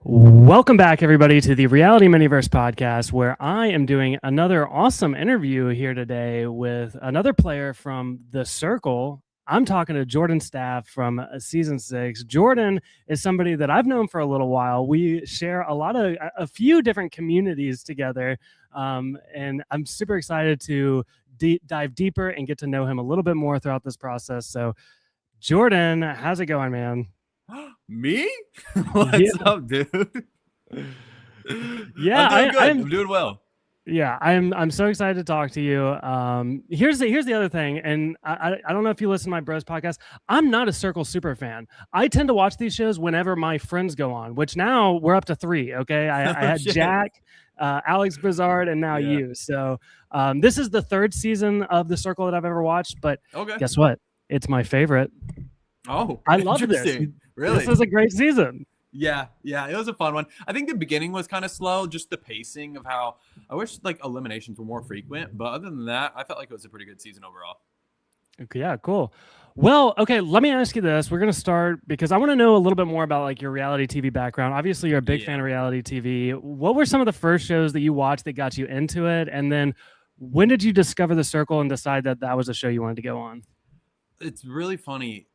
Welcome back, everybody, to the Reality Miniverse podcast, where I am doing another awesome interview here today with another player from The Circle. I'm talking to Jordan Staff from season 6. Jordan is somebody that I've known for a little while. We share a few different communities together, and I'm super excited to dive deeper and get to know him a little bit more throughout this process. So, Jordan, how's it going, man? Me? What's up, dude? Yeah, I'm doing good. I'm doing well. Yeah, I'm so excited to talk to you. Here's the other thing, and I don't know if you listen to my Bros podcast. I'm not a Circle super fan. I tend to watch these shows whenever my friends go on, which now we're up to 3. Okay, I had Jack, Alex Bizarre, and now you. So this is the 3rd season of The Circle that I've ever watched. But guess what? It's my favorite. Oh, I love this. Really? This is a great season. Yeah, it was a fun one. I think the beginning was kind of slow, just the pacing of how I wish like eliminations were more frequent. But other than that, I felt like it was a pretty good season overall. Okay, yeah, cool. Well, okay, let me ask you this. We're going to start because I want to know a little bit more about like your reality TV background. Obviously, you're a big fan of reality TV. What were some of the first shows that you watched that got you into it? And then when did you discover The Circle and decide that that was a show you wanted to go on? It's really funny.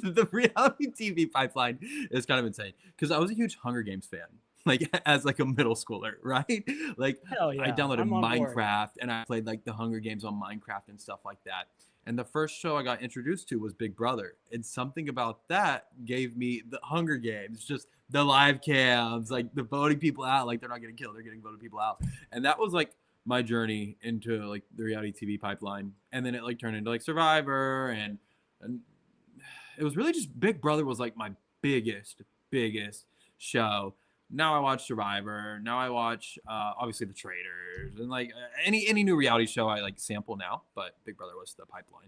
The reality TV pipeline is kind of insane because I was a huge Hunger Games fan, like as like a middle schooler, right? Like I downloaded Minecraft and I played like the Hunger Games on Minecraft and stuff like that. And the first show I got introduced to was Big Brother. And something about that gave me the Hunger Games, just the live cams, like the voting people out, like they're not getting killed, they're getting voted people out. And that was like my journey into like the reality TV pipeline. And then it like turned into like Survivor and it was really just Big Brother was like my biggest show. Now I watch Survivor. Now I watch obviously The Traitors and like any new reality show I like sample now. But Big Brother was the pipeline.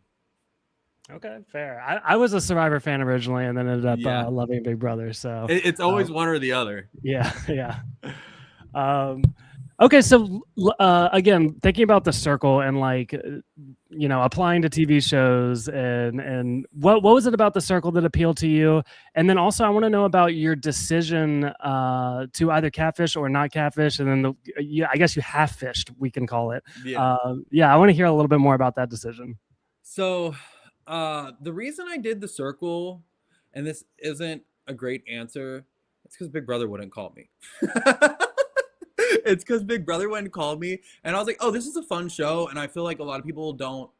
Okay, fair. I was a Survivor fan originally, and then ended up loving Big Brother. So it's always one or the other. Yeah. Okay, so again, thinking about The Circle and like, applying to TV shows and what was it about The Circle that appealed to you? And then also I want to know about your decision to either catfish or not catfish. And then I guess you half fished, we can call it. I want to hear a little bit more about that decision. So the reason I did The Circle, and this isn't a great answer, it's because Big Brother wouldn't call me. It's because Big Brother went and called me, and I was like, oh, this is a fun show, and I feel like a lot of people don't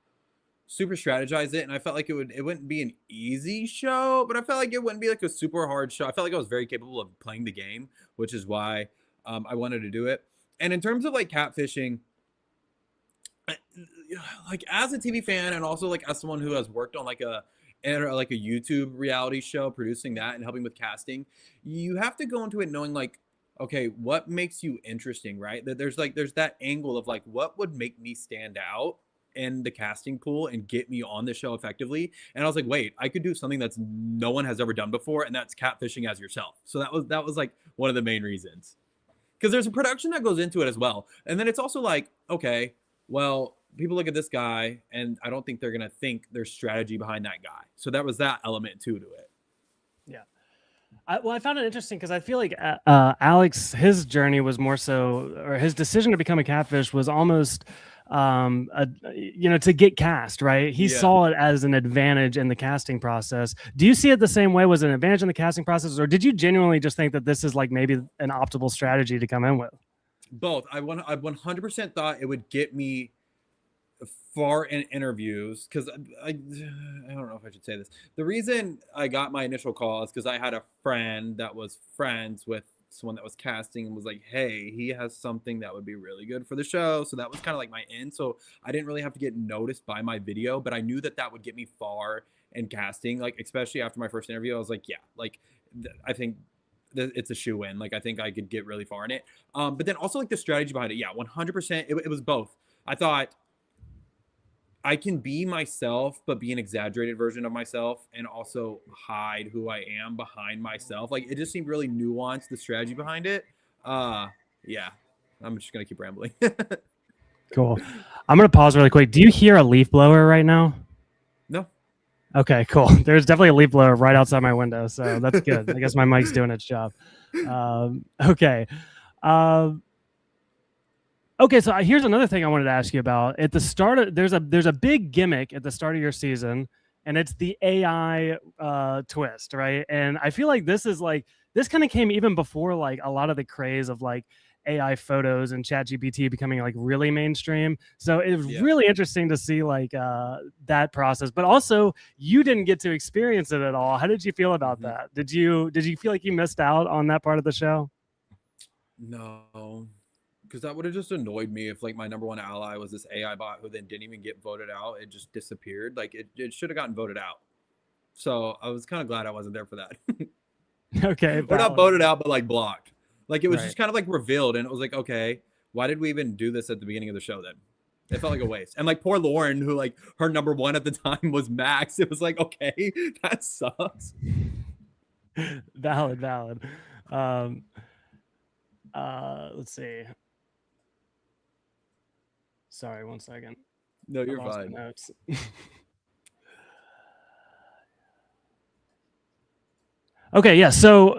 super strategize it, and I felt like it wouldn't be an easy show, but I felt like it wouldn't be like a super hard show. I felt like I was very capable of playing the game, which is why I wanted to do it. And in terms of like catfishing, like as a TV fan and also like as someone who has worked on like a YouTube reality show, producing that and helping with casting, you have to go into it knowing like, okay, what makes you interesting, right? There's that angle of like, what would make me stand out in the casting pool and get me on the show effectively? And I was like, wait, I could do something that's no one has ever done before, and that's catfishing as yourself. So that was like one of the main reasons. Because there's a production that goes into it as well. And then it's also like, okay, well, people look at this guy, and I don't think they're gonna think there's strategy behind that guy. So that was that element too to it. Yeah. I found it interesting because I feel like Alex, his journey was more so, or his decision to become a catfish was almost, to get cast, right? He saw it as an advantage in the casting process. Do you see it the same way? Was it an advantage in the casting process, or did you genuinely just think that this is like maybe an optimal strategy to come in with? Both. I 100% thought it would get me far in interviews because I don't know if I should say this. The reason I got my initial call is because I had a friend that was friends with someone that was casting and was like, hey, he has something that would be really good for the show. So that was kind of like my in. So I didn't really have to get noticed by my video, but I knew that that would get me far in casting. Like, especially after my first interview, I was like, yeah, like I think it's a shoe in. Like, I think I could get really far in it. But then also like the strategy behind it. Yeah, 100%. It was both. I thought I can be myself, but be an exaggerated version of myself and also hide who I am behind myself. Like, it just seemed really nuanced, the strategy behind it. Yeah, I'm just going to keep rambling. Cool. I'm going to pause really quick. Do you hear a leaf blower right now? No. Okay, cool. There's definitely a leaf blower right outside my window, so that's good. I guess my mic's doing its job. Okay. Um, okay, so here's another thing I wanted to ask you about. At the start of there's a big gimmick at the start of your season, and it's the AI twist, right? And I feel like this kind of came even before like a lot of the craze of like AI photos and ChatGPT becoming like really mainstream. So it was Yeah. really interesting to see like that process. But also, you didn't get to experience it at all. How did you feel about Hmm. that? Did you feel like you missed out on that part of the show? No, because that would have just annoyed me if like my number one ally was this AI bot who then didn't even get voted out. It just disappeared. Like it should have gotten voted out. So I was kind of glad I wasn't there for that. Okay, Or not valid. voted out, but like blocked. Like it was Right. just kind of like revealed, and it was like, okay, why did we even do this at the beginning of the show then? It felt like a waste. And like poor Lauren, who like her number one at the time was Max. It was like, okay, that sucks. Valid, valid. Um, let's see. Sorry, one second. No, I you're lost my fine. notes. Okay, yeah. So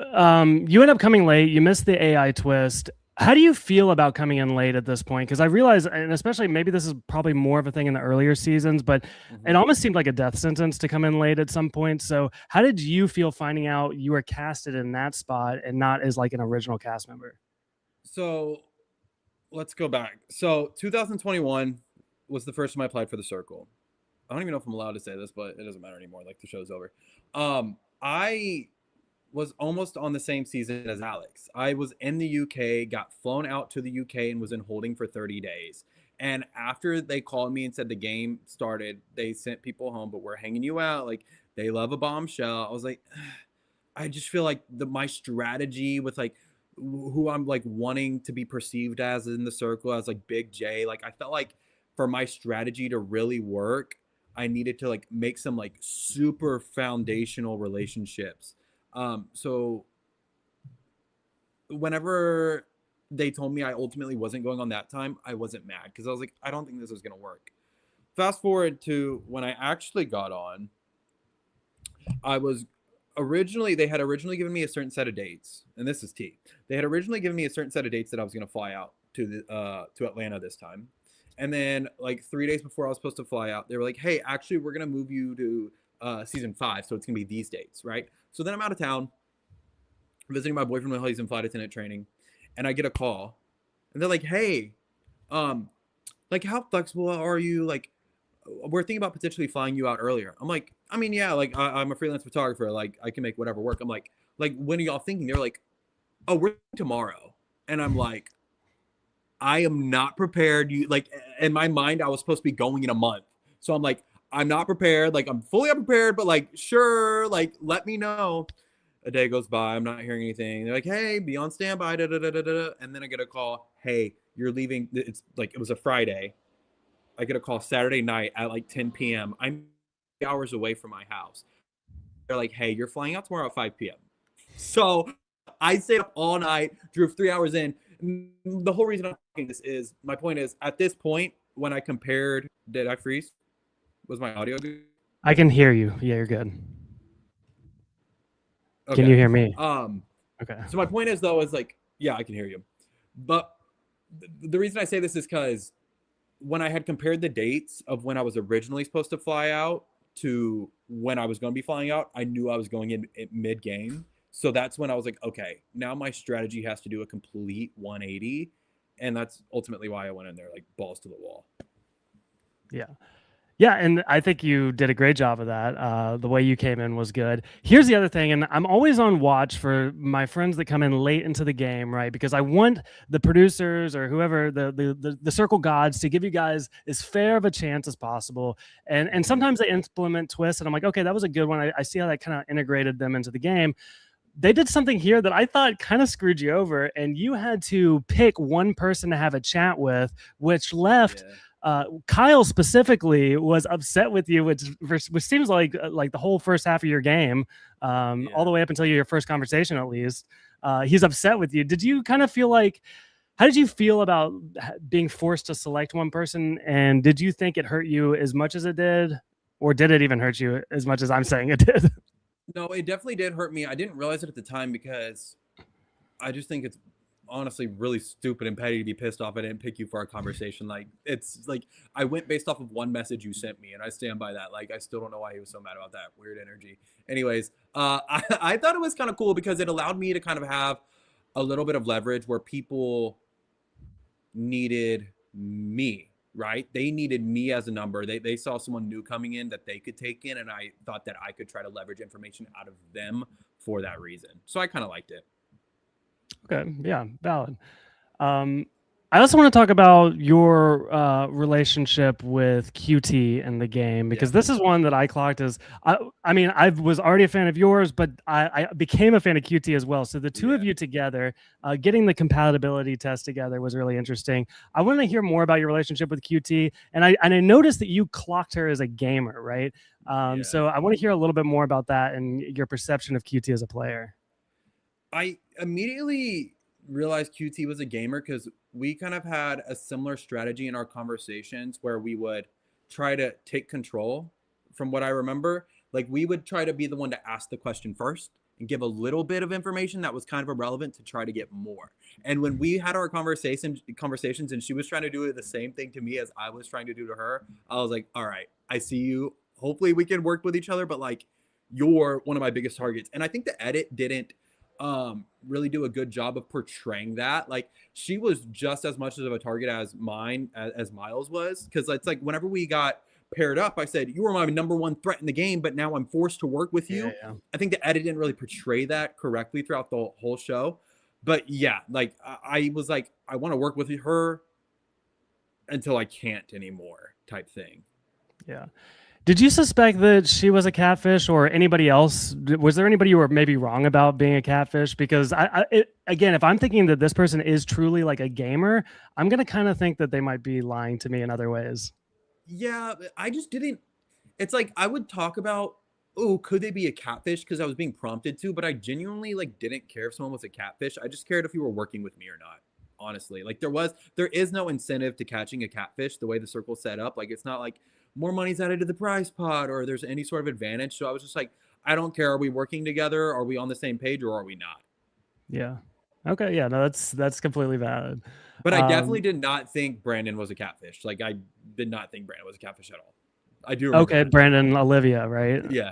you end up coming late. You missed the AI twist. How do you feel about coming in late at this point? Because I realize, and especially maybe this is probably more of a thing in the earlier seasons, but it Hmm. almost seemed like a death sentence to come in late at some point. So how did you feel finding out you were casted in that spot and not as like an original cast member? So let's go back. So 2021 was the first time I applied for the Circle. I don't even know if I'm allowed to say this, but it doesn't matter anymore. Like the show's over. I was almost on the same season as Alex. I was in the UK, got flown out to the UK, and was in holding for 30 days. And after they called me and said the game started, they sent people home, but we're hanging you out. Like they love a bombshell. I was like, I just feel like my strategy with like who I'm like wanting to be perceived as in the circle as like Big J. Like I felt like for my strategy to really work, I needed to like make some like super foundational relationships. So whenever they told me I ultimately wasn't going on that time, I wasn't mad because I was like, I don't think this is gonna work. Fast forward to when I actually got on, I was originally they had originally given me a certain set of dates, and this is T. They had originally given me a certain set of dates that I was gonna fly out to Atlanta this time. And then like 3 days before I was supposed to fly out, they were like, hey, actually we're gonna move you to season 5, so it's gonna be these dates, right? So then I'm out of town visiting my boyfriend while he's in flight attendant training, and I get a call, and they're like, "Hey, um, like how flexible are you? Like, we're thinking about potentially flying you out earlier." I'm like, "I mean, yeah, like I'm a freelance photographer. Like, I can make whatever work." I'm like, when are y'all thinking? They're like, "Oh, we're tomorrow," and I'm like, I am not prepared. You like in my mind, I was supposed to be going in a month, so I'm like, I'm not prepared. Like, I'm fully unprepared, but like, sure, like, let me know. A day goes by, I'm not hearing anything. They're like, hey, be on standby, da, da, da, da, da. And then I get a call, hey, you're leaving. It's like it was a Friday. I get a call Saturday night at like 10 p.m. I'm 3 hours away from my house. They're like, hey, you're flying out tomorrow at 5 p.m. So I stayed up all night, drove 3 hours in. The whole reason I'm talking this is my point is at this point, when I compared, did I freeze? Was my audio good? I can hear you. Yeah, you're good. Can Okay. you hear me? Um, Okay. so my point is though, is like, yeah, I can hear you. But the reason I say this is because when I had compared the dates of when I was originally supposed to fly out to when I was going to be flying out, I knew I was going in mid game. So that's when I was like, okay, now my strategy has to do a complete 180. And that's ultimately why I went in there like balls to the wall. Yeah. Yeah, and I think you did a great job of that. The way you came in was good. Here's the other thing, and I'm always on watch for my friends that come in late into the game, right? Because I want the producers or whoever the circle gods to give you guys as fair of a chance as possible. And Mm-hmm. sometimes they implement twists, and I'm like, okay, that was a good one. I see how that kind of integrated them into the game. They did something here that I thought kind of screwed you over, and you had to pick one person to have a chat with, which left Yeah. Kyle specifically was upset with you, which seems like the whole first half of your game, all Yeah. the way up until your first conversation at least. He's upset with you. Did you kind of feel like? How did you feel about being forced to select one person? And did you think it hurt you as much as it did? or did it even hurt you as much as I'm saying it did? No, it definitely did hurt me. I didn't realize it at the time because I just think it's honestly really stupid and petty to be pissed off I didn't pick you for our conversation. Like it's like I went based off of one message you sent me, and I stand by that. Like I still don't know why he was so mad about that weird energy. Anyways, I thought it was kind of cool because it allowed me to kind of have a little bit of leverage where people needed me, right? They needed me as a number. They saw someone new coming in that they could take in, and I thought that I could try to leverage information out of them for that reason. So I kind of liked it. Okay, yeah, valid. Um, I also want to talk about your relationship with QT in the game Yeah. because this is one that I clocked as I mean I was already a fan of yours, but I became a fan of QT as well. So the two Yeah. of you together, getting the compatibility test together was really interesting. I want to hear more about your relationship with QT, and I noticed that you clocked her as a gamer, right? Yeah. So I want to hear a little bit more about that and your perception of QT as a player. I immediately realized QT was a gamer because we kind of had a similar strategy in our conversations where we would try to take control from what I remember. Like we would try to be the one to ask the question first and give a little bit of information that was kind of irrelevant to try to get more. And when we had our conversations and she was trying to do the same thing to me as I was trying to do to her, I was like, all right, I see you. Hopefully we can work with each other, but like you're one of my biggest targets. And I think the edit didn't really do a good job of portraying that. Like she was just as much of a target as mine as Miles was, because it's like whenever we got paired up, I said you were my number one threat in the game, but now I'm forced to work with Yeah, you. yeah. I think the edit didn't really portray that correctly throughout the whole show. But yeah, like I was like, I want to work with her until I can't anymore, type thing. Yeah. Did you suspect that she was a catfish or anybody else? Was there anybody you were maybe wrong about being a catfish? Because again, if I'm thinking that this person is truly like a gamer, I'm going to kind of think that they might be lying to me in other ways. Yeah, I just didn't. It's like I would talk about, oh, could they be a catfish? Because I was being prompted to, but I genuinely like didn't care if someone was a catfish. I just cared if you were working with me or not. Honestly, like there is no incentive to catching a catfish the way the circle's set up. Like it's not like more money's added to the prize pot or there's any sort of advantage. So I was just like, I don't care. Are we working together? Are we on the same page or are we not? Yeah. Okay. Yeah. No, that's completely valid. But I definitely Um, did not think Brandon was a catfish. Like I did not think Brandon was a catfish at all. I do remember okay, that. Brandon, Olivia, right? Yeah.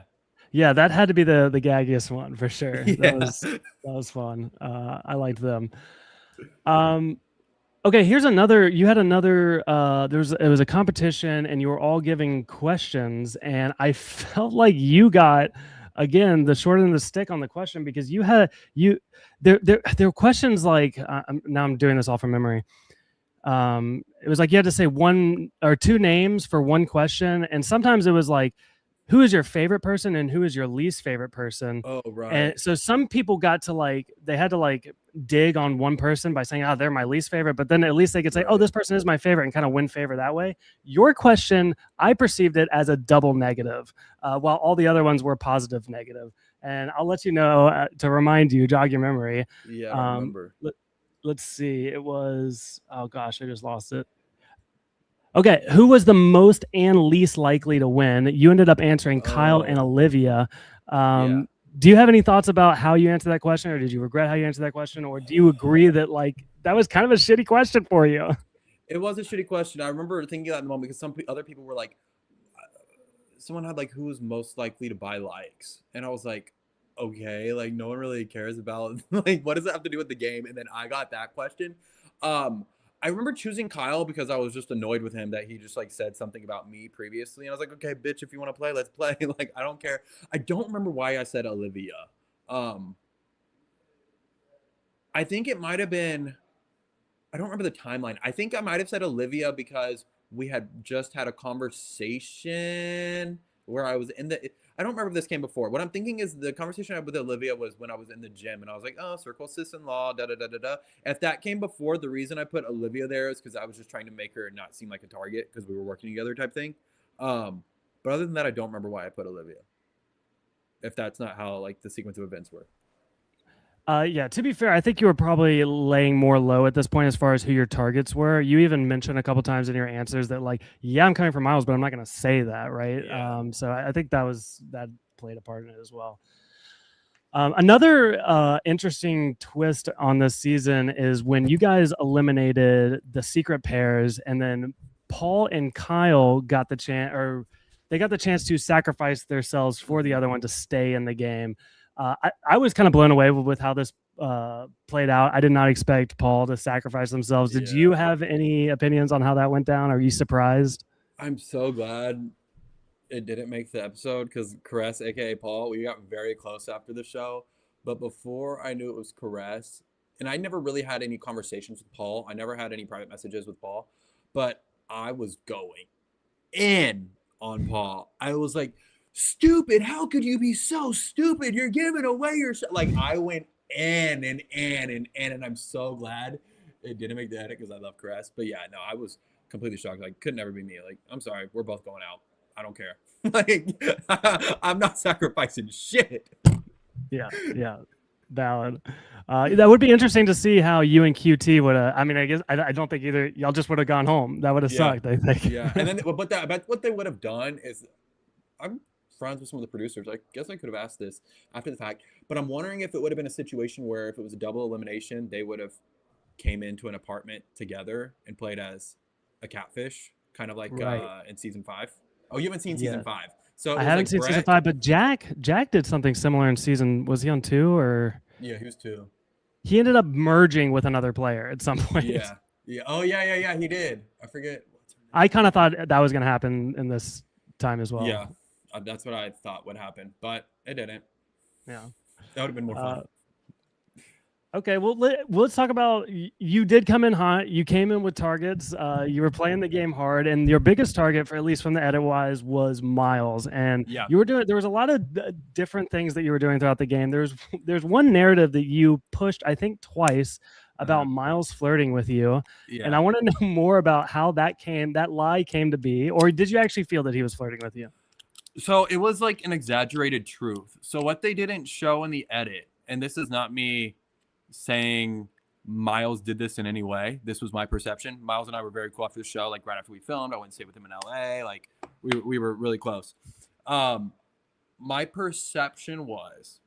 Yeah, that had to be the gaggiest one for sure. Yeah. That was fun. I liked them. Um, Okay, here's another. You had another. It was a competition, and you were all giving questions, and I felt like you got again the short end of the stick on the question because you had you there were questions like now I'm doing this all from memory. It was like you had to say one or two names for one question, and sometimes it was like who is your favorite person and who is your least favorite person. Oh, And right. so some people got to like they had to like dig on one person by saying, oh, they're my least favorite, but then at least they could say, oh, Right. this person is my favorite and kind of win favor that way. Your question, I perceived it as a double negative, while all the other ones were positive negative. And I'll let you know to remind you, jog your memory. Yeah, I don't Um, remember. let, let's see. It was, oh gosh, I just lost it. Okay, who was the most and least likely to win? You ended up answering Kyle and Oh, Olivia. yeah. Do you have any thoughts about how you answered that question, or did you regret how you answered that question, or do you agree that like that was kind of a shitty question for you? It was a shitty question. I remember thinking that in the moment because other people were like, someone had like, who was most likely to buy likes? And I was like, okay, like no one really cares about like what does it have to do with the game? And then I got that question. Um, I remember choosing Kyle because I was just annoyed with him that he just like said something about me previously. And I was like, okay, bitch, if you want to play, let's play. Like, I don't care. I don't remember why I said Olivia. Um, I think it might have been I don't remember the timeline. I think I might have said Olivia because we had just had a conversation where I was in the. I don't remember if this came before. What I'm thinking is the conversation I had with Olivia was when I was in the gym and I was like, oh, circle sis in law, da da da da da. If that came before, the reason I put Olivia there is because I was just trying to make her not seem like a target because we were working together type thing. But other than that, I don't remember why I put Olivia. If that's not how like the sequence of events were. Yeah, to be fair, I think you were probably laying more low at this point as far as who your targets were. You even mentioned a couple times in your answers that like, yeah, I'm coming from Miles, but I'm not going to say that, right? Yeah. So I think that played a part in it as well. Another interesting twist on this season is when you guys eliminated the secret pairs, and then Paul and Kyle got the chance, or they got the chance to sacrifice themselves for the other one to stay in the game. I was kind of blown away with how this played out. I did not expect Paul to sacrifice themselves. Did you Yeah. have any opinions on how that went down? Are you surprised? I'm so glad it didn't make the episode because Caress, aka Paul, we got very close after the show. But before I knew it was Caress, and I never really had any conversations with Paul. I never had any private messages with Paul, but I was going in on Paul. I was like, stupid. How could you be so stupid? You're giving away your like I went in and in and in, and I'm so glad it didn't make the edit because I love Caress. But yeah, no, I was completely shocked. Like, could never be me. Like, I'm sorry, we're both going out. I don't care. Like, I'm not sacrificing shit. Yeah, yeah, valid. That would be interesting to see how you and QT would. I mean, I guess I don't think either y'all just would have gone home. That would have Yeah, sucked. I think. yeah. And then, but what they would have done is, I'm friends with some of the producers. I guess I could have asked this after the fact, but I'm wondering if it would have been a situation where if it was a double elimination, they would have came into an apartment together and played as a catfish, kind of like Right. in season 5. Oh, you haven't seen season Yeah. 5, so I it was haven't like seen season Brett. 5, but Jack did something similar in season. Was he on 2 or Yeah, he was 2. he ended up merging with another player at some point? Yeah, yeah. Oh, yeah, yeah, yeah. He did. I forget what's her I name. kind of thought that was going to happen in this time as Yeah, well. that's what I thought would happen, but it didn't. Yeah. That would have been more fun. Uh, Okay, well, let's talk about you did come in hot. You came in with targets. You were playing the game hard, and your biggest target, for at least from the edit wise, was Miles. And Yeah. you were doing. There was a lot of different things that you were doing throughout the game. There's one narrative that you pushed, I think, twice about Miles flirting with you, and Yeah. I want to know more about how that lie came to be, or did you actually feel that he was flirting with you? So it was like an exaggerated truth. So what they didn't show in the edit, and this is not me saying Miles did this in any way. This was my perception. Miles and I were very cool after the show. Like right after we filmed, I went and stayed with him in LA. Like we were really close. My perception was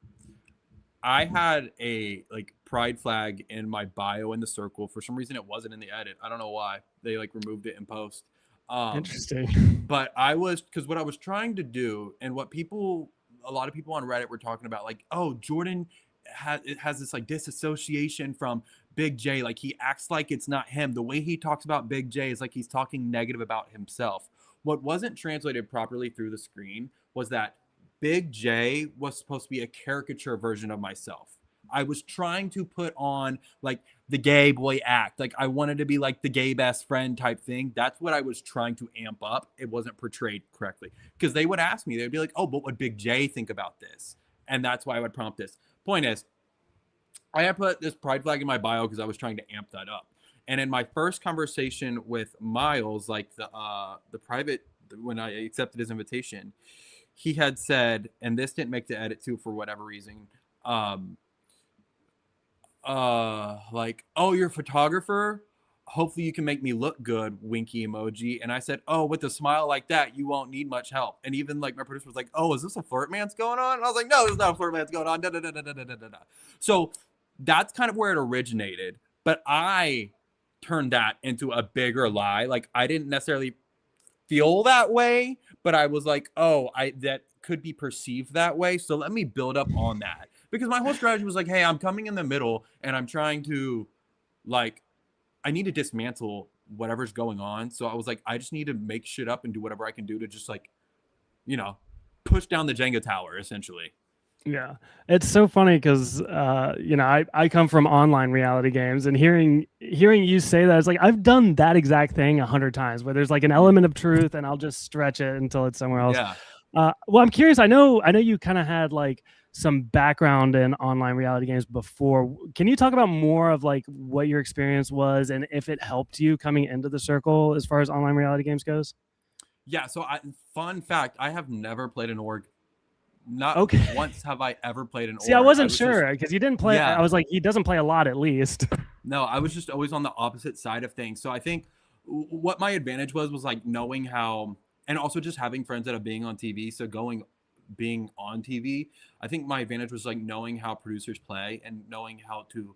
I had a like pride flag in my bio in the circle. For some reason, it wasn't in the edit. I don't know why. They like removed it in post. Interesting. But I was because what I was trying to do, and what a lot of people on Reddit were talking about, like, oh, Jordan has this like disassociation from Big J. Like he acts like it's not him. The way he talks about Big J is like he's talking negative about himself. What wasn't translated properly through the screen was that Big J was supposed to be a caricature version of myself. I was trying to put on like the gay boy act. Like I wanted to be like the gay best friend type thing. That's what I was trying to amp up. It wasn't portrayed correctly because they would ask me, they'd be like, oh, what would Big J think about this? And that's why I would prompt this. Point is, I had put this pride flag in my bio because I was trying to amp that up. And in my first conversation with Miles, like the private, when I accepted his invitation, he had said, and this didn't make the edit too for whatever reason, like, oh, you're a photographer, hopefully you can make me look good, winky emoji. And I said, oh, with a smile like that you won't need much help. And even like my producer was like, oh, is this a flirt man's going on? And I was like, no, there's not a flirt man's going on. Da, da, da, da, da, da, da, da. So that's kind of where it originated, but I turned that into a bigger lie. Like I didn't necessarily feel that way, but I was like, oh, I that could be perceived that way, so let me build up on that. Because my whole strategy was like, hey, I'm coming in the middle and I'm trying to like I need to dismantle whatever's going on. So I was like, I just need to make shit up and do whatever I can do to just like, you know, push down the Jenga tower essentially. Yeah, it's so funny because I come from online reality games, and hearing you say that, it's like I've done that exact thing 100 times, where there's like an element of truth, and I'll just stretch it until it's somewhere else. Yeah. Well, I'm curious. I know you kind of had like some background in online reality games before. Can you talk about more of like what your experience was, and if it helped you coming into the circle as far as online reality games goes? Yeah. So fun fact, I have never played an org Not Okay. once have I ever played an See, I orc. I wasn't was just sure because you didn't play. I yeah. was like, he doesn't play a lot, at least. No, I was just always on the opposite side of things. So I think what my advantage was like knowing how, and also just having friends that are being on TV. So being on TV, I think my advantage was like knowing how producers play and knowing how to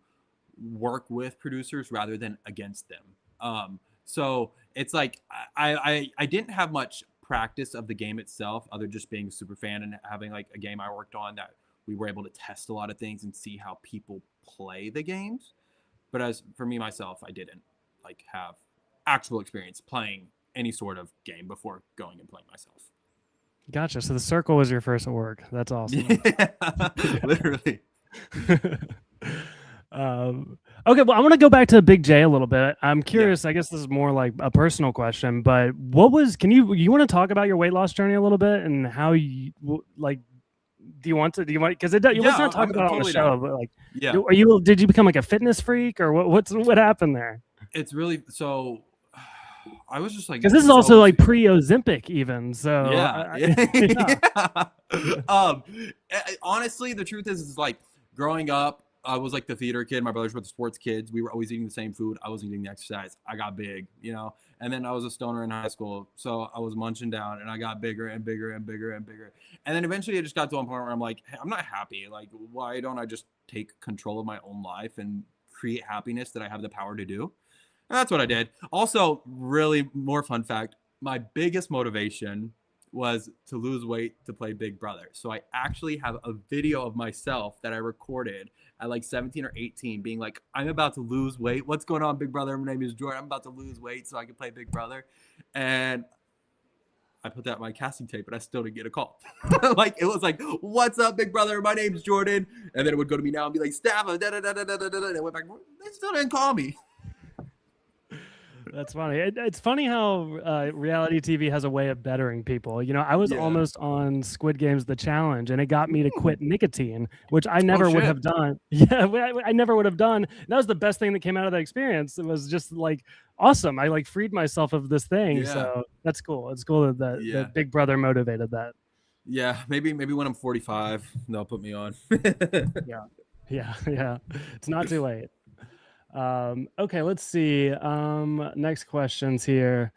work with producers rather than against them. So it's like I didn't have much practice of the game itself, other just being a super fan and having like a game I worked on that we were able to test a lot of things and see how people play the games. But as for me myself, I didn't like have actual experience playing any sort of game before going and playing myself. Gotcha. So the circle was your first org. That's awesome. Yeah, literally. Okay, well, I want to go back to Big J a little bit. I'm Yeah. curious. I guess this is more like a personal question, but you want to talk about your weight loss journey a little bit and how you like? Do you want to? Do you want? Because you let's Yeah, not talk I'm about it on the totally show. down. But like, Yeah. did you become like a fitness freak or what happened there? It's really so. I was just like Because this is so also like into pre-Ozempic even. So yeah, yeah. yeah. Yeah. Honestly, the truth is like growing up, I was like the theater kid. My brothers were the sports kids. We were always eating the same food. I was eating the exercise. I got big, you know. And then I was a stoner in high school, so I was munching down, and I got bigger and bigger and bigger and bigger. And then eventually, it just got to a point where I'm like, hey, I'm not happy. Like, why don't I just take control of my own life and create happiness that I have the power to do? And that's what I did. Also, really more fun fact, my biggest motivation was to lose weight to play Big Brother. So I actually have a video of myself that I recorded at like 17 or 18 being like, I'm about to lose weight. What's going on, Big Brother? My name is Jordan. I'm about to lose weight so I can play Big Brother. And I put that in my casting tape, but I still didn't get a call. Like it was like, "What's up, Big Brother? My name's Jordan," and then it would go to me now and be like, "Staffa," da da da da da da da. And it went back. They still didn't call me. That's funny. It's funny how reality TV has a way of bettering people. You know, I was Yeah. almost on Squid Game's The Challenge, and it got me to Mm. quit nicotine, which I Oh never would shit. have done. Yeah, I never would have done. That was the best thing that came out of that experience. It was just like awesome. I like freed myself of this thing. Yeah. So that's cool. It's cool Yeah. that Big Brother motivated that. Yeah. Maybe when I'm 45, they'll put me on. Yeah. Yeah. Yeah. It's not too late. Okay, let's see. Next questions here.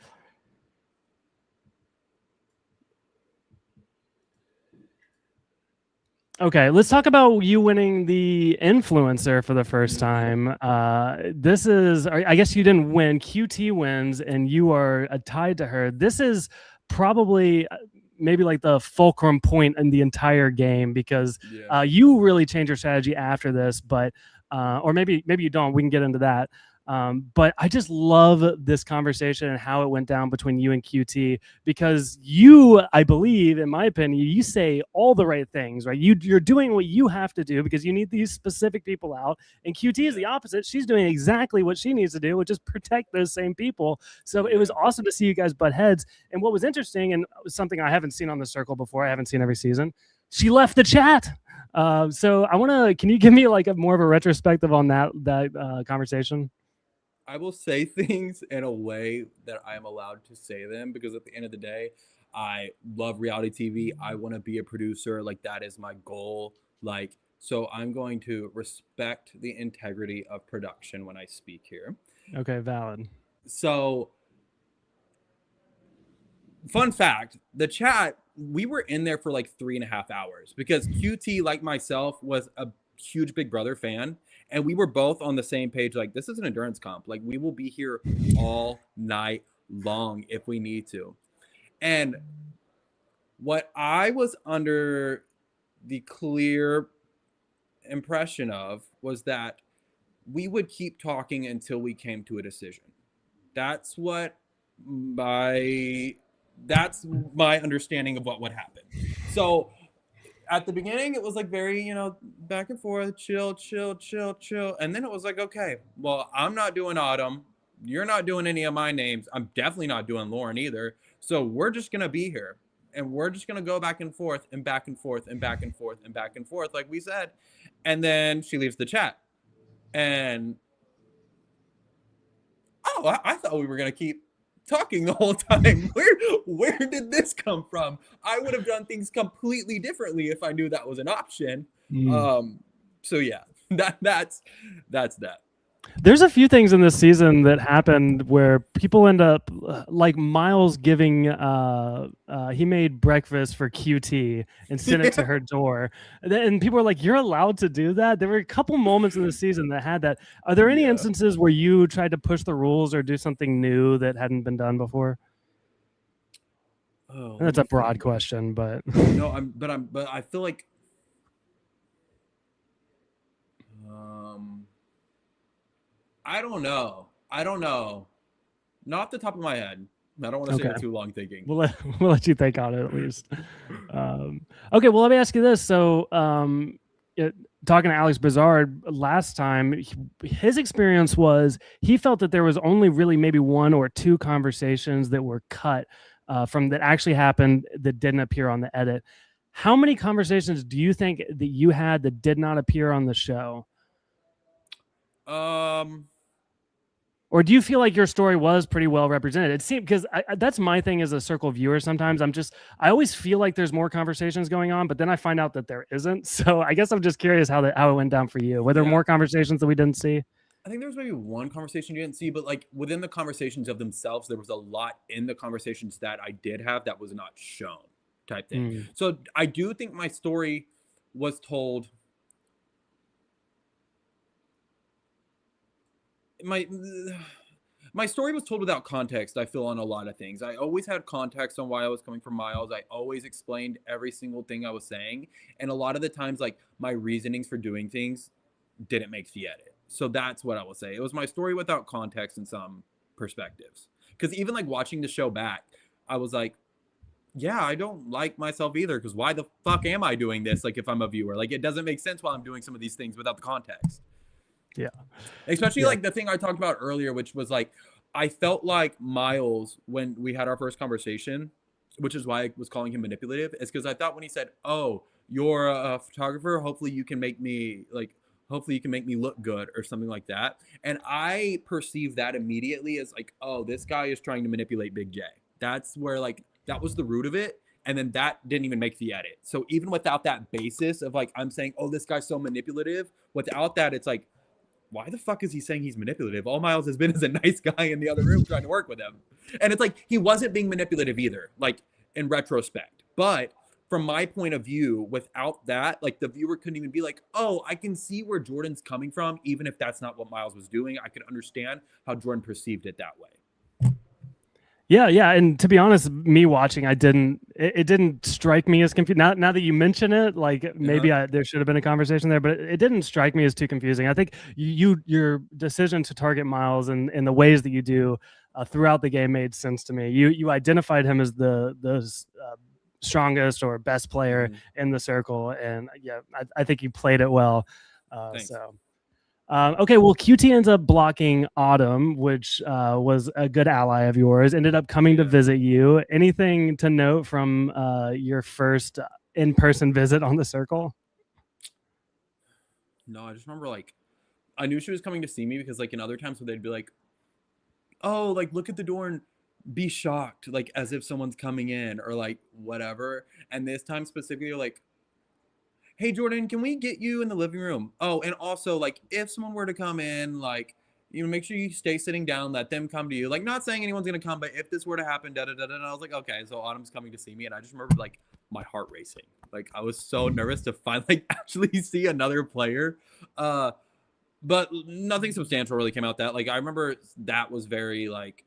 Okay, let's talk about you winning the influencer for the first time. This is, I guess you didn't win. QT wins, and you are tied to her. This is probably maybe like the fulcrum point in the entire game because Yeah. you really change your strategy after this, but or maybe you don't. We can get into that. But I just love this conversation and how it went down between you and QT because you, I believe, in my opinion, you say all the right things, right? You're doing what you have to do because you need these specific people out. And QT is the opposite. She's doing exactly what she needs to do, which is protect those same people. So it was awesome to see you guys butt heads. And what was interesting and something I haven't seen on the circle before, I haven't seen every season, she left the chat. So I want to, can you give me like a more of a retrospective on that conversation? I will say things in a way that I am allowed to say them because at the end of the day, I love reality TV. I want to be a producer. Like that is my goal. Like, so I'm going to respect the integrity of production when I speak here. Okay, valid. So, fun fact, the chat, we were in there for like 3.5 hours because QT, like myself, was a huge Big Brother fan. And we were both on the same page. Like, this is an endurance comp. Like, we will be here all night long if we need to. And what I was under the clear impression of was that we would keep talking until we came to a decision. That's what my that's my understanding of what would happen. So at the beginning, it was like very, back and forth, chill, chill, chill, chill. And then it was like, okay, well, I'm not doing Autumn. You're not doing any of my names. I'm definitely not doing Lauren either. So we're just going to be here and we're just going to go back and forth and back and forth and back and forth and back and forth, like we said. And then she leaves the chat. And, oh, I thought we were going to keep talking the whole time. Where did this come from? I would have done things completely differently if I knew that was an option. Mm. So yeah, that's that. There's a few things in this season that happened where people end up like Miles giving he made breakfast for QT and sent it to Yeah, her door. And people are like, "You're allowed to do that?" There were a couple moments in the season that had that. Are there any yeah. instances where you tried to push the rules or do something new that hadn't been done before? Oh, And let that's a me broad think. question, but No, but I feel like um I don't know. I don't know. Not off the top of my head. I don't want to sit okay. here too long thinking. We'll let you think on it at least. Okay, well, let me ask you this. So, it, talking to Alex Bizard last time, his experience was he felt that there was only really maybe one or two conversations that were cut from that actually happened that didn't appear on the edit. How many conversations do you think that you had that did not appear on the show? Um, Or do you feel like your story was pretty well represented? It seemed because that's my thing as a circle viewer. Sometimes I always feel like there's more conversations going on, but then I find out that there isn't. So I guess I'm just curious how it went down for you. Were there yeah. more conversations that we didn't see? I think there was maybe one conversation you didn't see, but like within the conversations of themselves, there was a lot in the conversations that I did have that was not shown, type thing. Mm. So I do think my story was told. My my story was told without context, I feel, on a lot of things. I always had context on why I was coming from Miles. I always explained every single thing I was saying. And a lot of the times, like, my reasonings for doing things didn't make the edit. So that's what I will say. It was my story without context in some perspectives. Because even like watching the show back, I was like, yeah, I don't like myself either. Because why the fuck am I doing this? Like, if I'm a viewer, like, it doesn't make sense while I'm doing some of these things without the context. Yeah. Especially Yeah. like the thing I talked about earlier, which was like, I felt like Miles when we had our first conversation, which is why I was calling him manipulative, is because I thought when he said, "Oh, you're a photographer. Hopefully you can make me like, hopefully you can make me look good," or something like that. And I perceived that immediately as like, "Oh, this guy is trying to manipulate Big J." That's where like that was the root of it. And then that didn't even make the edit. So even without that basis of like I'm saying, "Oh, this guy's so manipulative," without that, it's like, why the fuck is he saying he's manipulative? All Miles has been is a nice guy in the other room trying to work with him. And it's like he wasn't being manipulative either, like in retrospect. But from my point of view, without that, like the viewer couldn't even be like, oh, I can see where Jordan's coming from, even if that's not what Miles was doing. I could understand how Jordan perceived it that way. Yeah, yeah, and to be honest, me watching, it didn't strike me as confusing. Now that you mention it, like Uh-huh. maybe there should have been a conversation there, but it didn't strike me as too confusing. I think your decision to target Miles and in the ways that you do throughout the game made sense to me. You identified him as the strongest or best player Mm-hmm. in the circle, and yeah, I think you played it well. Thanks. So. Okay, well, QT ends up blocking Autumn, which was a good ally of yours. Ended up coming to Yeah. visit you. Anything to note from your first in-person visit on the circle? No, I just remember like I knew she was coming to see me because like in other times where they'd be like, oh, like look at the door and be shocked, like as if someone's coming in or like whatever. And this time specifically, like, hey Jordan, can we get you in the living room? Oh, and also like if someone were to come in, like, you know, make sure you stay sitting down, let them come to you. Like, not saying anyone's gonna come, but if this were to happen, da da da da. And I was like, okay, so Autumn's coming to see me, and I just remember like my heart racing. Like I was so nervous to finally like, actually see another player. Uh, but nothing substantial really came out that. Like I remember that was very like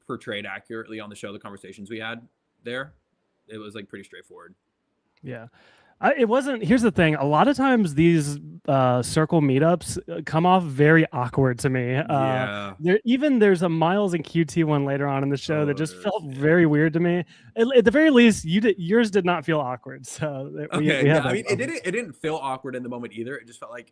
portrayed accurately on the show. The conversations we had there, it was like pretty straightforward. Yeah. It wasn't. Here's the thing. A lot of times these circle meetups come off very awkward to me. Yeah. There's a Miles and QT one later on in the show that Oh, just there's felt yeah. very weird to me. At the very least, yours did not feel awkward. So Okay, we yeah. have I that mean, covered. it didn't feel awkward in the moment either. It just felt like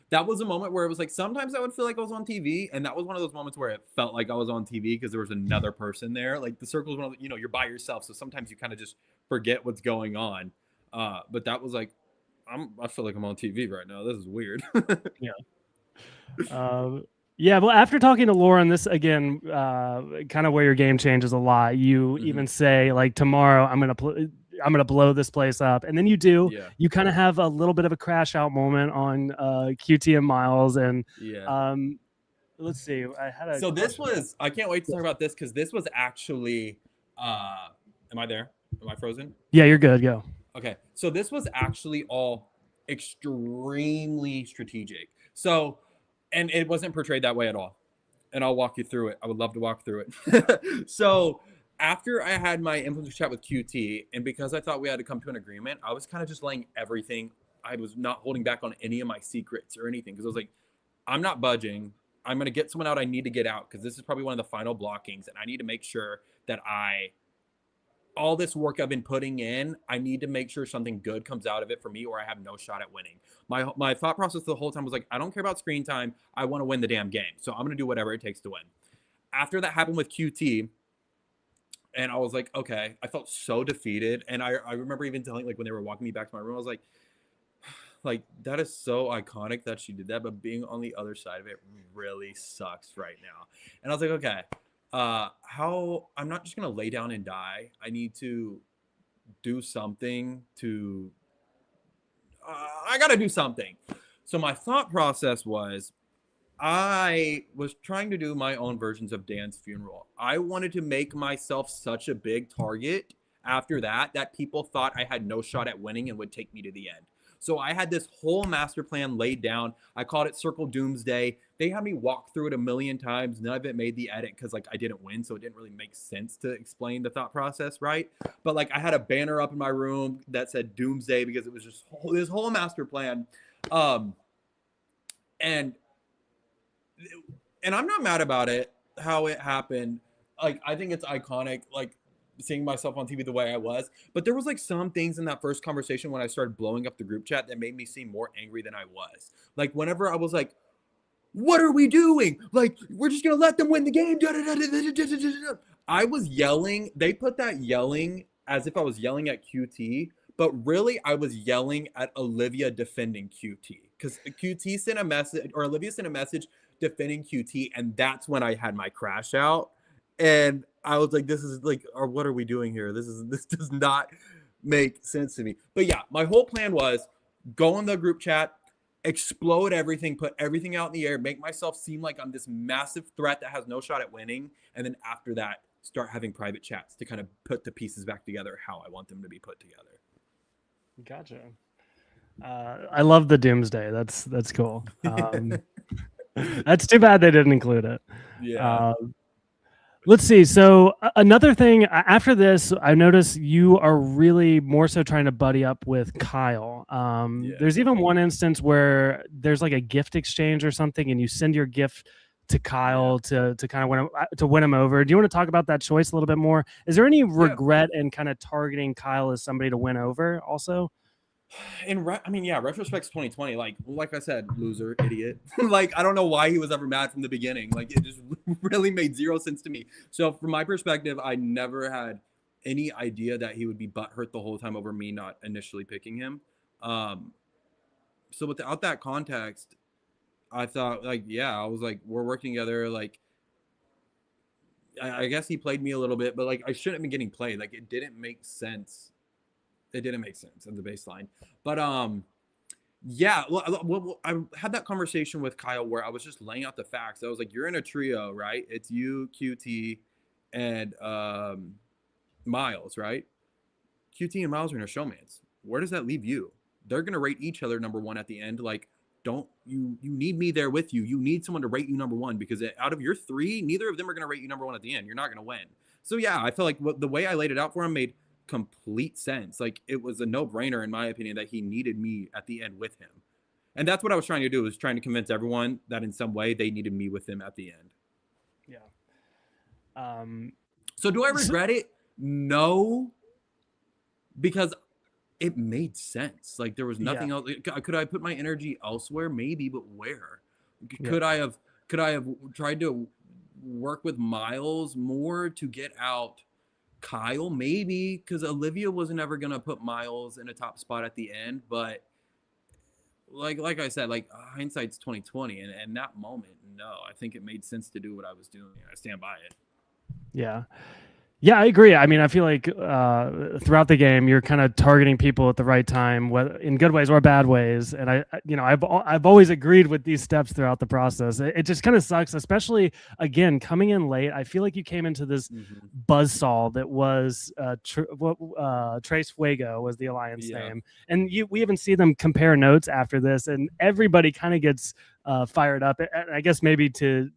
that was a moment where it was like sometimes I would feel like I was on TV, and that was one of those moments where it felt like I was on TV because there was another person there. Like the circle is one of the, you know, you're by yourself, so sometimes you kind of just forget what's going on. But that was like I feel like I'm on TV right now. This is weird. Yeah. Um, Yeah, well, after talking to Lauren, this again, kind of where your game changes a lot. You Hmm. even say like tomorrow I'm gonna blow this place up, and then you do. Yeah. You kind of have a little bit of a crash out moment on QT and Miles, and Yeah. um, let's see. I had a So this question. was, I can't wait to Yeah, talk about this because this was actually, am I there? Am I frozen? yeah, you're good. Go. Okay. So this was actually all extremely strategic. So, and it wasn't portrayed that way at all. And I'll walk you through it. I would love to walk through it. So after I had my influencer chat with QT, and because I thought we had to come to an agreement, I was kind of just laying everything. I was not holding back on any of my secrets or anything because I was like, I'm not budging. I'm going to get someone out I need to get out because this is probably one of the final blockings. And I need to make sure that all this work I've been putting in, I need to make sure something good comes out of it for me or I have no shot at winning. My thought process the whole time was like, I don't care about screen time. I want to win the damn game. So I'm going to do whatever it takes to win. After that happened with QT, and I was like, okay, I felt so defeated. And I remember even telling, like, when they were walking me back to my room, I was like that is so iconic that she did that, but being on the other side of it really sucks right now. And I was like, okay, how I'm not just gonna lay down and die. I need to do something to I gotta do something. So my thought process was I was trying to do my own versions of Dan's funeral. I wanted to make myself such a big target after that people thought I had no shot at winning and would take me to the end. So I had this whole master plan laid down. I called it Circle Doomsday. They had me walk through it a million times. None of it made the edit because like I didn't win, so it didn't really make sense to explain the thought process, right? But like I had a banner up in my room that said Doomsday because it was just this whole master plan. Um, and and I'm not mad about it, how it happened. Like, I think it's iconic, like seeing myself on TV the way I was. But there was like some things in that first conversation when I started blowing up the group chat that made me seem more angry than I was. Like, whenever I was like, what are we doing? Like, we're just gonna let them win the game. I was yelling. They put that yelling as if I was yelling at QT, but really I was yelling at Olivia defending QT because QT sent a message or Olivia sent a message defending QT, and that's when I had my crash out. And I was like, "This is like, or what are we doing here? This does not make sense to me." But yeah, my whole plan was go in the group chat, explode everything, put everything out in the air, make myself seem like I'm this massive threat that has no shot at winning, and then after that, start having private chats to kind of put the pieces back together how I want them to be put together. Gotcha. I love the Doomsday. That's cool. That's too bad they didn't include it. Yeah. Uh, let's see. So another thing after this, I noticed you are really more so trying to buddy up with Kyle. Yeah. There's even one instance where there's like a gift exchange or something, and you send your gift to Yeah. Kyle to kind of win him over. Do you want to talk about that choice a little bit more? Is there any Yeah. regret in kind of targeting Kyle as somebody to win over? Also, I mean, yeah, retrospect's 2020. Like I said, loser, idiot. Like I don't know why he was ever mad from the beginning. Like it just really made zero sense to me. So from my perspective, I never had any idea that he would be butthurt the whole time over me not initially picking him. Um, so without that context, I thought like, yeah, I was like, we're working together. Like I guess he played me a little bit, but like I shouldn't have been getting played. Like it didn't make sense. It didn't make sense at the baseline. But yeah, well, I had that conversation with Kyle where I was just laying out the facts. I was like, you're in a trio, right? It's you, QT, and Miles, right? QT and Miles are in a showmance. Where does that leave you? They're gonna rate each other number one at the end. Like, don't you need me there with you? You need someone to rate you number one because out of your three, neither of them are gonna rate you number one at the end. You're not gonna win. So yeah, I feel like the way I laid it out for him made complete sense. Like it was a no brainer in my opinion that he needed me at the end with him, and that's what I was trying to do. Was trying to convince everyone that in some way they needed me with him at the end. yeah. Um, So do I so, regret it? No, because it made sense. Like there was yeah, nothing else. Could I put my energy elsewhere? Maybe, but where? yeah. Could I have tried to work with Miles more to get out Kyle? Maybe because Olivia wasn't ever gonna put Miles in a top spot at the end. But like I said, like hindsight's 2020, and that moment, no, I think it made sense to do what I was doing, and I stand by it. Yeah. Yeah, I agree. I mean, I feel like throughout the game, you're kind of targeting people at the right time, whether in good ways or bad ways. And I've always agreed with these steps throughout the process. It just kind of sucks, especially again coming in late. I feel like you came into this Mm-hmm. buzzsaw that was Trace Fuego was the alliance Yeah. name, and we even see them compare notes after this, and everybody kind of gets fired up. And I guess maybe to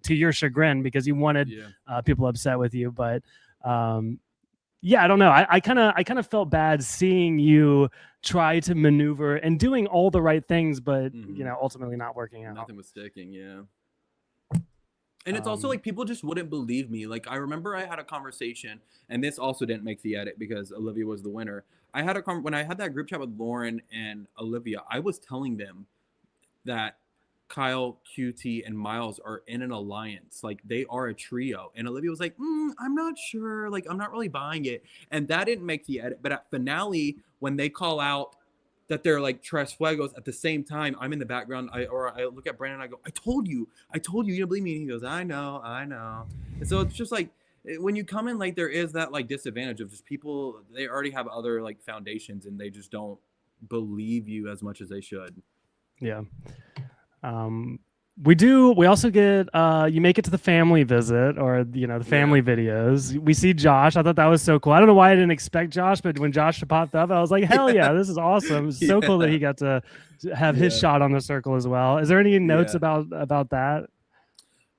your chagrin because you wanted Yeah. people upset with you. But yeah, I don't know. I kind of felt bad seeing you try to maneuver and doing all the right things, but Mm-hmm. ultimately not working out. Nothing was sticking. Yeah. And it's also Um, like people just wouldn't believe me. Like I remember I had a conversation, and this also didn't make the edit because Olivia was the winner. I had when I had that group chat with Lauren and Olivia, I was telling them that Kyle, QT, and Miles are in an alliance. Like they are a trio. And Olivia was like, I'm not sure. Like I'm not really buying it. And that didn't make the edit. But at finale, when they call out that they're like Tres Fuegos at the same time, I'm in the background. I look at Brandon. I go, I told you, you didn't believe me. And he goes, I know, I know. And so it's just like when you come in late, there is that like disadvantage of just people. They already have other like foundations, and they just don't believe you as much as they should. yeah. Um, we also get you make it to the family visit or the Yeah. family videos. We see Josh. I thought that was so cool. I don't know why I didn't expect Josh, but when Josh popped up, I was like, hell Yeah. yeah, this is awesome. It's so cool that Yeah. he got to have his Yeah. shot on the circle as well. Is there any notes Yeah. about that?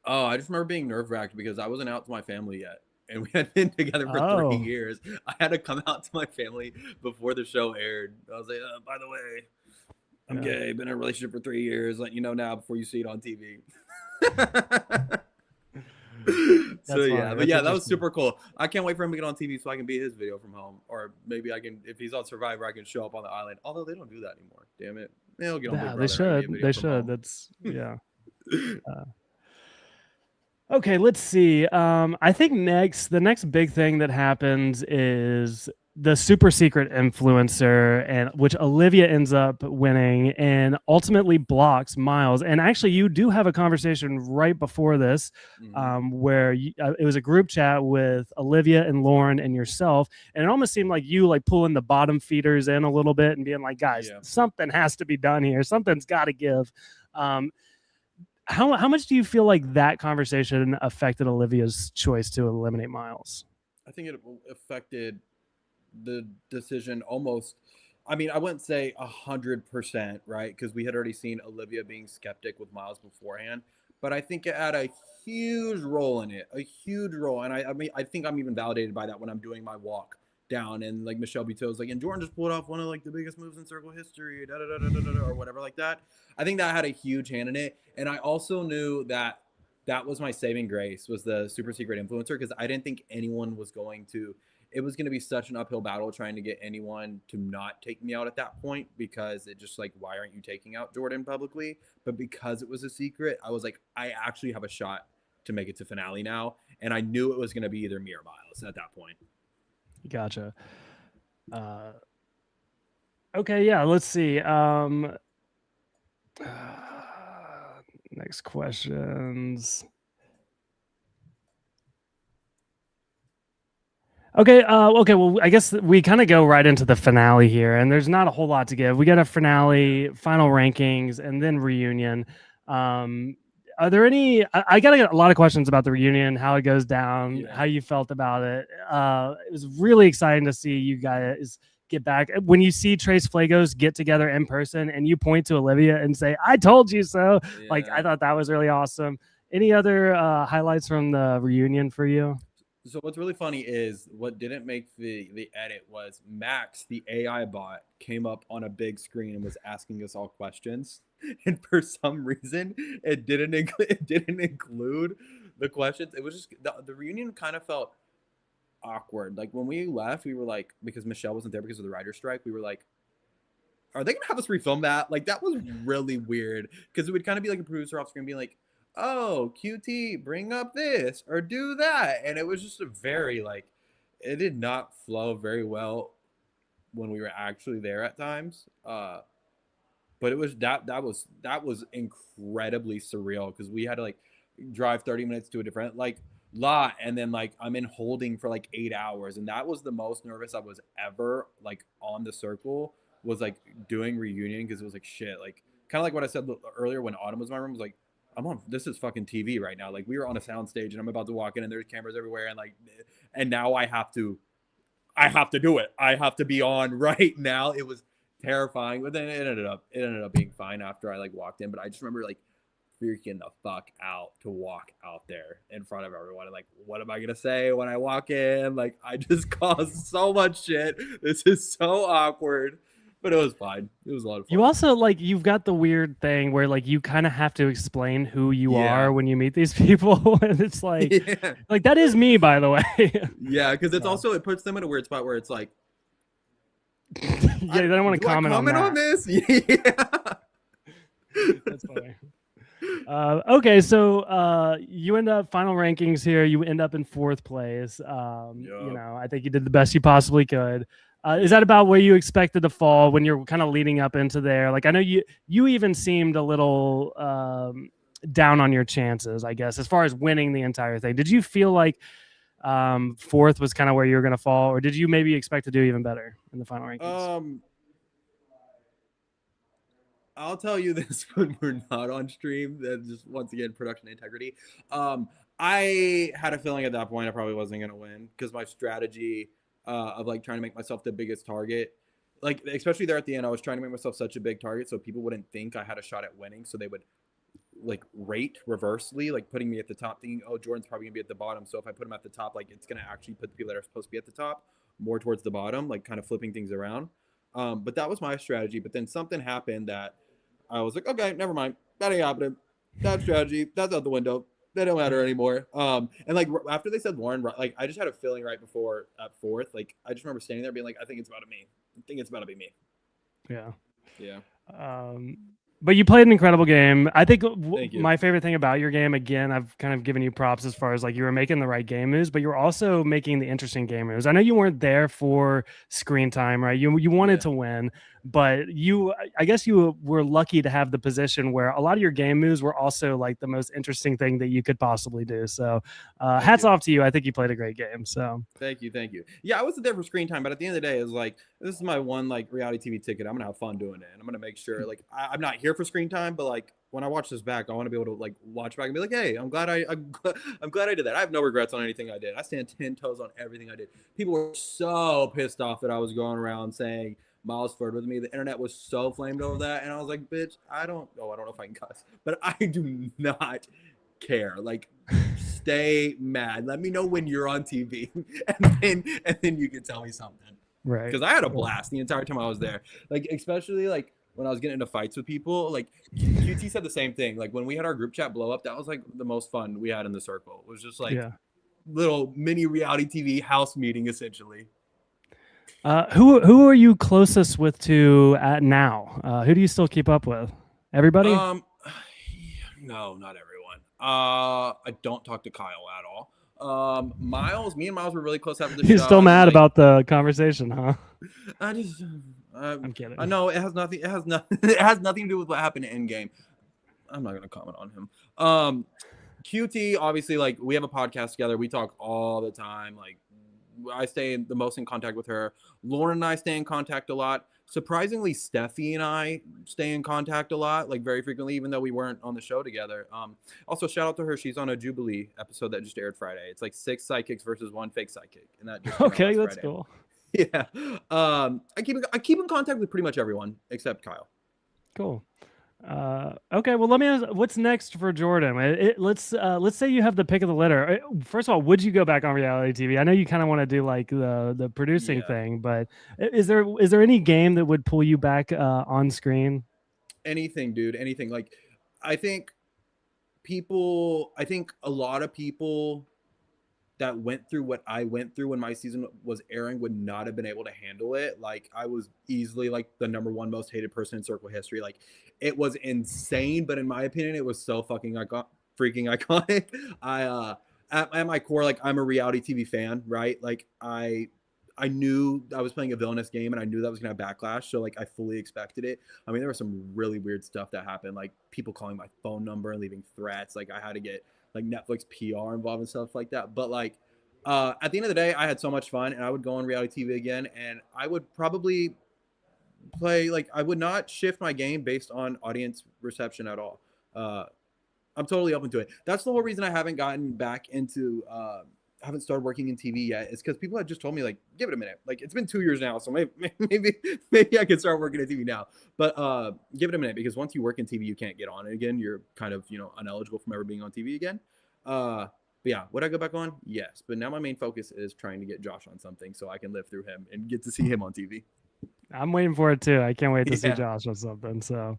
Oh, I just remember being nerve wracked because I wasn't out to my family yet. And we had been together for three Oh, years. I had to come out to my family before the show aired. I was like, by the way, I'm yeah. gay, been in a relationship for 3 years. Letting you know now before you see it on TV. So That's yeah, funny. but That's yeah, that was interesting. super cool. I can't wait for him to get on TV so I can be his video from home, or maybe I can, if he's on Survivor, I can show up on the island. Although they don't do that anymore. Damn it, he'll get on Big Yeah, they Brother and I can be a should. video They from should. home. That's yeah. Uh, Okay, let's see. I think the next big thing that happens is the super secret influencer, and which Olivia ends up winning and ultimately blocks Miles. And actually, you do have a conversation right before this, Mm-hmm. where it was a group chat with Olivia and Lauren and yourself, and it almost seemed like you like pulling the bottom feeders in a little bit and being like, "Guys, Yeah. something has to be done here. Something's got to give." Um, how much do you feel like that conversation affected Olivia's choice to eliminate Miles? I think it affected the decision almost. I mean, I wouldn't say 100%, right? Because we had already seen Olivia being skeptic with Miles beforehand, but I think it had a huge role in it, a huge role. And I mean, I think I'm even validated by that when I'm doing my walk down and like Michelle Buteau's like, and Jordan just pulled off one of like the biggest moves in circle history, da da da da da da, or whatever like that. I think that had a huge hand in it, and I also knew that that was my saving grace was the super secret influencer because I didn't think anyone was going to it was going to be such an uphill battle trying to get anyone to not take me out at that point because it just like why aren't you taking out Jordan publicly, but because it was a secret I was like I actually have a shot to make it to finale now, and I knew it was going to be either me or Miles at that point. Gotcha. Uh, okay, yeah. Let's see. Next questions. Okay. Okay. Well, I guess we kind of go right into the finale here, and there's not a whole lot to give. We got a Yeah. finale, final rankings, and then reunion. Are there any? I got a lot of questions about the reunion, how it goes down, Yeah. how you felt about it. It was really exciting to see you guys get back. When you see Trace Flagos get together in person, and you point to Olivia and say, "I told you so." Like I Yeah. thought that was really awesome. Any other highlights from the reunion for you? So what's really funny is what didn't make the edit was Max, the AI bot, came up on a big screen and was asking us all questions, and for some reason it didn't include the questions. It was just the reunion kind of felt awkward. Like when we left, we were like because Michelle wasn't there because of the writer's strike. We were like, are they gonna have us refilm that? Like that was really weird because it would kind of be like a producer off screen being like, "Oh, QT, bring up this or do that," and it was just a very like, it did not flow very well when we were actually there at times. but it was that was incredibly surreal because we had to like drive 30 minutes to a different like lot, and then like I'm in holding for like 8 hours, and that was the most nervous I was ever like on the circle, was like doing reunion, because it was like shit, like kind of like what I said earlier when Autumn was in my room, was like, I'm on, this is fucking TV right now, like we were on a sound stage and I'm about to walk in and there's cameras everywhere, and like, and now I have to do it. I have to be on right now. It was terrifying, but then it ended up being fine after I like walked in. But I just remember like freaking the fuck out to walk out there in front of everyone. And like, what am I gonna say when I walk in? Like, I just caused so much shit. This is so awkward, but it was fine. It was a lot of fun. You also like you've got the weird thing where like you kind of have to explain who you Yeah. are when you meet these people, and it's like, Yeah, like that is me, by the way. yeah, because it's So, also, it puts them in a weird spot where it's like, yeah, they don't want to do I comment on that. this? Yeah. That's funny. Okay, so you end up final rankings here. You end up in fourth place. You Yup. know, I think you did the best you possibly could. Is that about where you expected to fall when you're kind of leading up into there? Like, I know you even seemed a little down on your chances, I guess, as far as winning the entire thing. Did you feel like fourth was kind of where you were going to fall, or did you maybe expect to do even better in the final rankings? I'll tell you this when we're not on stream. That just, once again, production integrity. I had a feeling at that point I probably wasn't gonna win, because my strategy of like trying to make myself the biggest target, like especially there at the end, I was trying to make myself such a big target so people wouldn't think I had a shot at winning, so they would like rate reversely, like putting me at the top, thinking, oh, Jordan's probably gonna be at the bottom. So if I put him at the top, like it's gonna actually put the people that are supposed to be at the top more towards the bottom, like kind of flipping things around. But that was my strategy. But then something happened that I was like, okay, never mind. That ain't happening. That strategy, that's out the window. They don't matter anymore. And like after they said Lauren, like I just had a feeling right before at fourth. Like I just remember standing there being like, I think it's about to me. I think it's about to be me. Yeah. Yeah. But you played an incredible game. I think Thank you. my favorite thing about your game, again, I've kind of given you props as far as like you were making the right game moves, but you were also making the interesting game moves. I know you weren't there for screen time, right? You wanted to win, but I guess you were lucky to have the position where a lot of your game moves were also like the most interesting thing that you could possibly do. So hats off to you. I think you played a great game. So thank you. Yeah, I wasn't there for screen time, but at the end of the day, it was like, this is my one like reality TV ticket. I'm gonna have fun doing it, and I'm gonna make sure like I'm not here for screen time, but like when I watch this back, I want to be able to like watch back and be like, hey, I'm glad I'm glad I did that. I have no regrets on anything I did. I stand 10 toes on everything I did. People were so pissed off that I was going around saying Miles flirted with me. The internet was so flamed over that, and I was like, bitch, I don't know if I can cuss, but I do not care. Like, stay mad. Let me know when you're on TV, and then you can tell me something. right, Because I had a blast the entire time I was there. Like, especially like when I was getting into fights with people. Like QT said the same thing. Like when we had our group chat blow up, that was like the most fun we had in the circle. It was just like little mini reality TV house meeting essentially. Who are you closest with to at now? Who do you still keep up with? Everybody? No, not everyone. I don't talk to Kyle at all. Miles, me and Miles were really close after the show. You're still mad about the conversation, huh? I just, I'm kidding. I know it has nothing. It has nothing. It has nothing to do with what happened in game. I'm not gonna comment on him. QT, obviously, like we have a podcast together. We talk all the time. Like I stay the most in contact with her. Lauren and I stay in contact a lot. Surprisingly, Steffi and I stay in contact a lot, like very frequently, even though we weren't on the show together. Also, shout out to her. She's on a Jubilee episode that just aired Friday. It's like 6 sidekicks versus 1 fake sidekick, and that just okay, that's Friday. cool. Yeah. I keep in contact with pretty much everyone except Kyle. Cool. Okay, well, let me ask, what's next for Jordan? Let's say you have the pick of the litter. First of all, would you go back on reality TV? I know you kind of want to do like the producing thing, but is there any game that would pull you back on screen? Anything, dude. Anything. Like, I think a lot of people that went through what I went through when my season was airing would not have been able to handle it. Like, I was easily like the #1 most hated person in circle history. Like, it was insane, but in my opinion, it was so fucking freaking iconic. At my core, like I'm a reality TV fan, right? Like I I knew I was playing a villainous game, and I knew that was gonna have backlash. So like I fully expected it. I mean, there was some really weird stuff that happened, like people calling my phone number and leaving threats. Like I had to get like Netflix PR involved and stuff like that. But like at the end of the day, I had so much fun, and I would go on reality TV again, and I would probably play like I would not shift my game based on audience reception at all. Uh, I'm totally open to it. That's the whole reason I haven't gotten back into haven't started working in TV yet. Is because people have just told me like, give it a minute. Like it's been 2 years now, so maybe I can start working in TV now. But give it a minute because once you work in TV, you can't get on it again. You're kind of ineligible from ever being on TV again. But yeah, would I go back on? Yes. But now my main focus is trying to get Josh on something so I can live through him and get to see him on TV. I'm waiting for it too. I can't wait to see Yeah. Josh on something. So,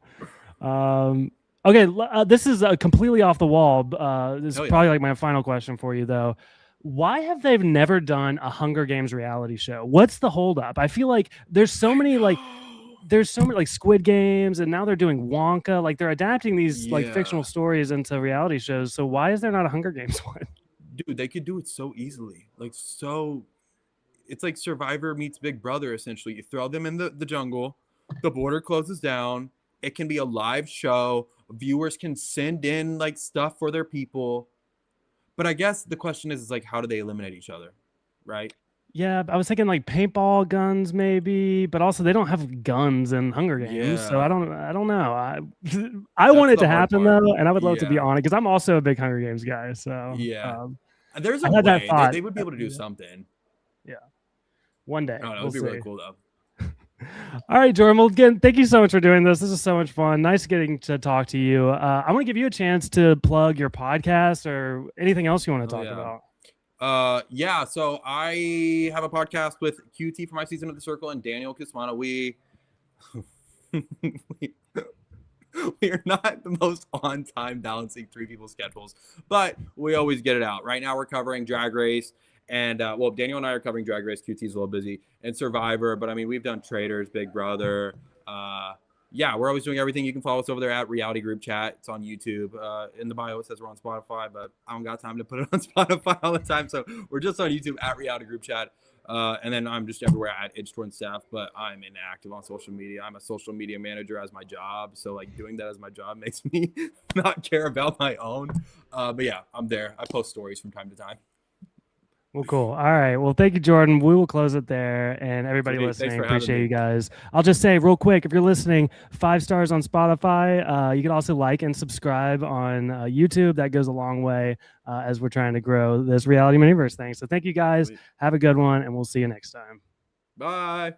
okay, this is completely off the wall. This is Hell yeah. probably like my final question for you, though. Why have they never done a Hunger Games reality show? What's the holdup? I feel like there's so many like Squid Games, and now they're doing Wonka. Like they're adapting these like Yeah. fictional stories into reality shows. So why is there not a Hunger Games one? Dude, they could do it so easily. Like so it's like Survivor meets Big Brother essentially. You throw them in the jungle, the border closes down. It can be a live show. Viewers can send in like stuff for their people. But I guess the question is like how do they eliminate each other? Right? Yeah, I was thinking like paintball guns maybe, but also they don't have guns in Hunger Games, so Yeah. I don't know. I That's want it the to hard happen part. though, and I would love to be Yeah. on it because I'm also a big Hunger Games guy. So Yeah. There's I a had that way. thought. They would be able to do something. Yeah, one day I don't know. It we'll would be see. really cool though. All right, Jordan. Well, again, thank you so much for doing this. This is so much fun. Nice getting to talk to you. I want to give you a chance to plug your podcast or anything else you want to talk about. Yeah, so I have a podcast with QT for my season of the Circle and Daniel Kismana. We we are not the most on time balancing three people's schedules, but we always get it out. Right now we're covering Drag Race, and well, Daniel and I are covering Drag Race. QT's a little busy, and Survivor. But I mean, we've done Traders, Big Brother. Yeah, we're always doing everything. You can follow us over there at Reality Group Chat. It's on YouTube. In the bio, it says we're on Spotify, but I don't got time to put it on Spotify all the time. So we're just on YouTube at Reality Group Chat. And then I'm just everywhere at Edgetorn Staff, but I'm inactive on social media. I'm a social media manager as my job. So like doing that as my job makes me not care about my own. But yeah, I'm there. I post stories from time to time. Well, cool. All right. Well, thank you, Jordan. We will close it there. And everybody listening, appreciate you guys. I'll just say real quick, if you're listening, 5 stars on Spotify. You can also like and subscribe on YouTube. That goes a long way as we're trying to grow this reality miniverse thing. So thank you guys. Have a good one, and we'll see you next time. Bye.